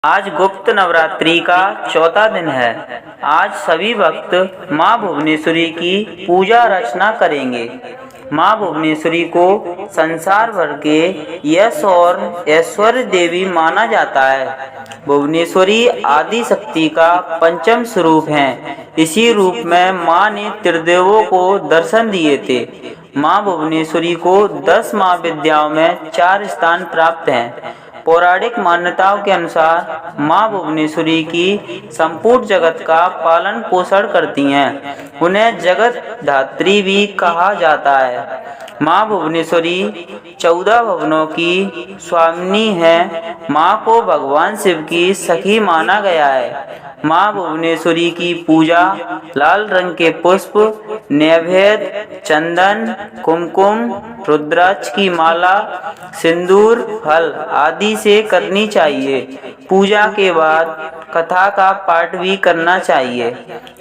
आज गुप्त नवरात्रि का चौथा दिन है। आज सभी भक्त माँ भुवनेश्वरी की पूजा अर्चना करेंगे। माँ भुवनेश्वरी को संसार भर के यश और ऐश्वर्य देवी माना जाता है। भुवनेश्वरी आदि शक्ति का पंचम स्वरूप हैं। इसी रूप में माँ ने त्रिदेवों को दर्शन दिए थे। माँ भुवनेश्वरी को 10 महाविद्याओं में 4 स्थान प्राप्त हैं। पौराणिक मान्यताओं के अनुसार माँ भुवनेश्वरी की संपूर्ण जगत का पालन पोषण करती हैं। उन्हें जगत धात्री भी कहा जाता है। माँ भुवनेश्वरी 14 भुवनों की स्वामिनी है। माँ को भगवान शिव की सखी माना गया है। माँ भुवनेश्वरी की पूजा लाल रंग के पुष्प, नैवेद्य, चंदन, कुमकुम, रुद्राक्ष की माला, सिंदूर, फल आदि से करनी चाहिए। पूजा के बाद कथा का पाठ भी करना चाहिए।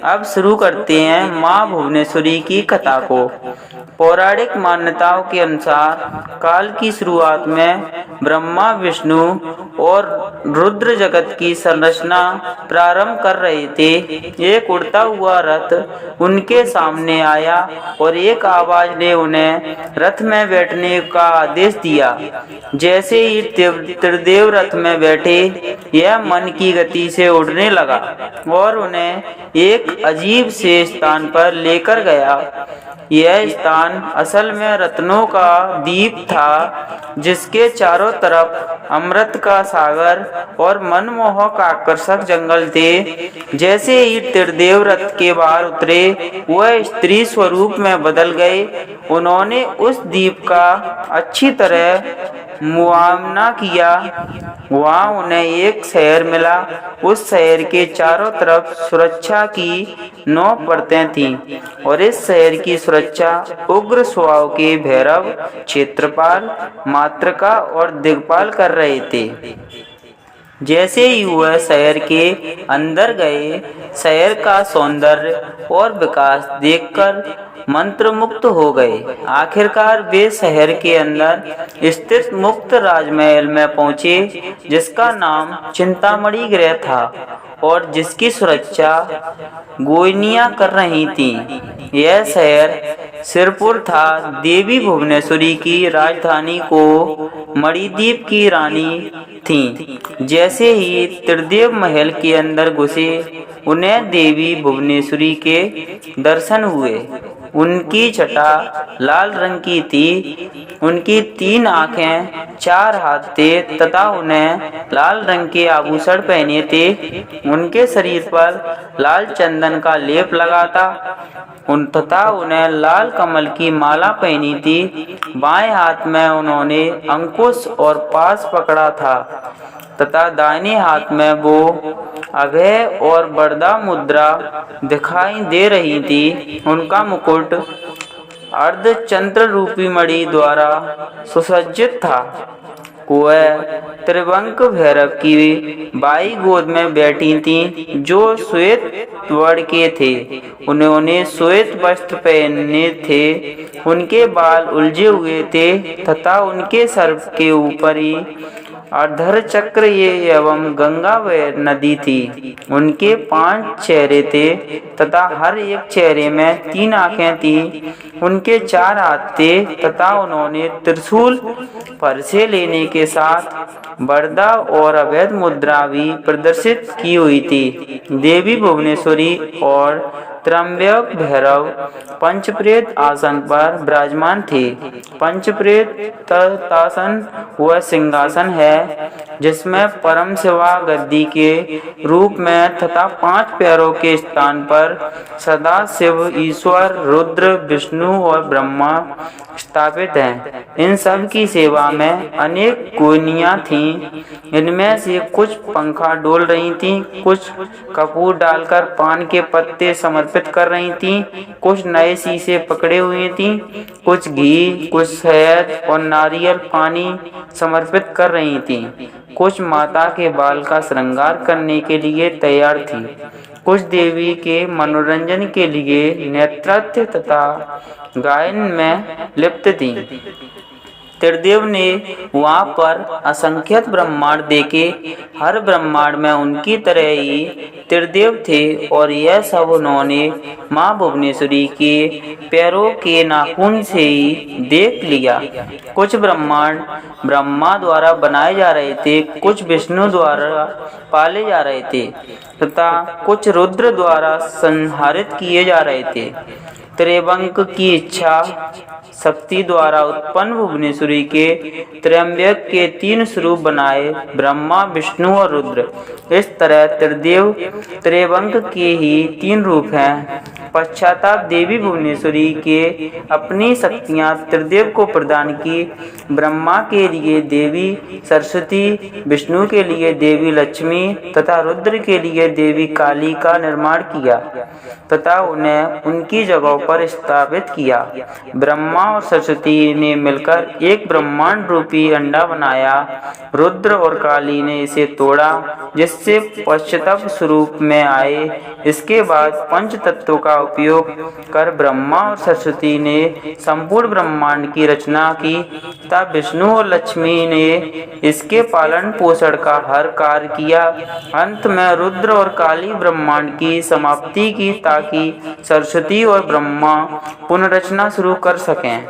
अब शुरू करते हैं माँ भुवनेश्वरी की कथा को। पौराणिक मान्यताओं के अनुसार काल की शुरुआत में ब्रह्मा, विष्णु और रुद्र जगत की संरचना प्रारंभ कर रहे थे। एक उड़ता हुआ रथ उनके सामने आया और एक आवाज ने उन्हें रथ में बैठने का आदेश दिया। जैसे ही त्रिदेव रथ में बैठे, यह मन की गति से उड़ने लगा और उन्हें एक अजीब से स्थान पर लेकर गया। यह स्थान असल में रत्नों का द्वीप था, जिसके चारों तरफ अमृत का सागर और मनमोहक आकर्षक जंगल थे। जैसे ही त्रिदेव रथ के बाहर उतरे, वह स्त्री स्वरूप में बदल गए। उन्होंने उस द्वीप का अच्छी तरह मुआयना किया। वहाँ उन्हें एक शहर मिला। उस शहर के चारों तरफ सुरक्षा की 9 परतें थीं और इस शहर की सुरक्षा उग्र स्वभाव के भैरव, क्षेत्रपाल, मातृका और दिग्पाल कर रहे थे। जैसे ही वह शहर के अंदर गए, शहर का सौंदर्य और विकास देखकर मंत्रमुग्ध हो गए। आखिरकार वे शहर के अंदर स्थित मुक्त राजमहल में पहुंचे, जिसका नाम चिंतामणि गृह था और जिसकी सुरक्षा गोयनियां कर रही थीं। यह शहर सिरपुर था। देवी भुवनेश्वरी की राजधानी को मणिद्वीप की रानी थीं। जैसे ही त्रिदेव महल के अंदर घुसे, उन्हें देवी भुवनेश्वरी के दर्शन हुए। उनकी छटा लाल रंग की थी। उनकी 3 आँखें, 4 हाथ थे तथा उन्हें लाल रंग के आभूषण पहने थे। उनके शरीर पर लाल चंदन का लेप लगा था तथा उन्हें लाल कमल की माला पहनी थी। बाएं हाथ में उन्होंने अंकुश और पाश पकड़ा था तथा दाहिने हाथ में वो अभय और वरदा मुद्रा दिखाई दे रही थी। उनका मुकुट अर्धचंद्र रूपी मणि द्वारा सुसज्जित था। वह त्रिभंग भैरव की बाई गोद में बैठी थीं, जो श्वेत वर्ण के थे। उन्होंने श्वेत वस्त्र पहने थे। उनके बाल उलझे हुए थे तथा उनके सर के ऊपर ही अर्धर चक्र एवं गंगा व नदी थी। उनके 5 चेहरे थे तथा हर एक चेहरे में 3 आँखें थी। उनके 4 हाथ थे तथा उन्होंने त्रिशूल फरसे लेने के साथ वरदा और अभेद मुद्रा भी प्रदर्शित की हुई थी। देवी भुवनेश्वरी और त्र्यंबक भैरव पंचप्रेत आसन पर विराजमान थे। पंचप्रेत तासन वह सिंहासन है जिसमें परम शिवा गद्दी के रूप में तथा 5 पैरों के स्थान पर सदा शिव, ईश्वर, रुद्र, विष्णु और ब्रह्मा स्थापित हैं। इन सब की सेवा में अनेक गोयनियां थीं। इनमें से कुछ पंखा डोल रही थीं, कुछ कपूर डालकर पान के पत्ते समर्पित कर रही थीं, कुछ नए शीशे पकड़े हुए थीं, कुछ घी, कुछ शहद और नारियल पानी समर्पित कर रही थीं। कुछ माता के बाल का श्रृंगार करने के लिए तैयार थीं। कुछ देवी के मनोरंजन के लिए नृत्य तथा गायन में लिप्त थीं। त्रिदेव ने वहाँ पर असंख्यत ब्रह्मांड देखे। हर ब्रह्मांड में उनकी तरह ही त्रिदेव थे और यह सब उन्होंने माँ भुवनेश्वरी के पैरों के नाखून से ही देख लिया। कुछ ब्रह्मांड ब्रह्मा द्वारा बनाए जा रहे थे, कुछ विष्णु द्वारा पाले जा रहे थे तथा कुछ रुद्र द्वारा संहारित किए जा रहे थे। त्रिवंक की इच्छा शक्ति द्वारा उत्पन्न भुवनेश्वरी के त्रयंबक के 3 स्वरूप बनाए, ब्रह्मा, विष्णु और रुद्र। इस तरह त्रिदेव त्रिवंक के ही 3 रूप हैं। पश्चाताप देवी भुवनेश्वरी के अपनी शक्तियाँ त्रिदेव को प्रदान की। ब्रह्मा के लिए देवी सरस्वती, विष्णु के लिए देवी लक्ष्मी तथा रुद्र के लिए देवी काली का निर्माण किया तथा उन्हें उनकी जगहों पर स्थापित किया। ब्रह्मा और सरस्वती ने मिलकर एक ब्रह्मांड रूपी अंडा बनाया। रुद्र और काली ने इसे तोड़ा जिससे पश्चाताप स्वरूप में आए। इसके बाद पंच तत्वों का उपयोग कर ब्रह्मा और सरस्वती ने संपूर्ण ब्रह्मांड की रचना की तथा विष्णु और लक्ष्मी ने इसके पालन पोषण का हर कार्य किया। अंत में रुद्र और काली ब्रह्मांड की समाप्ति की ताकि सरस्वती और ब्रह्मा पुनर्रचना शुरू कर सकें।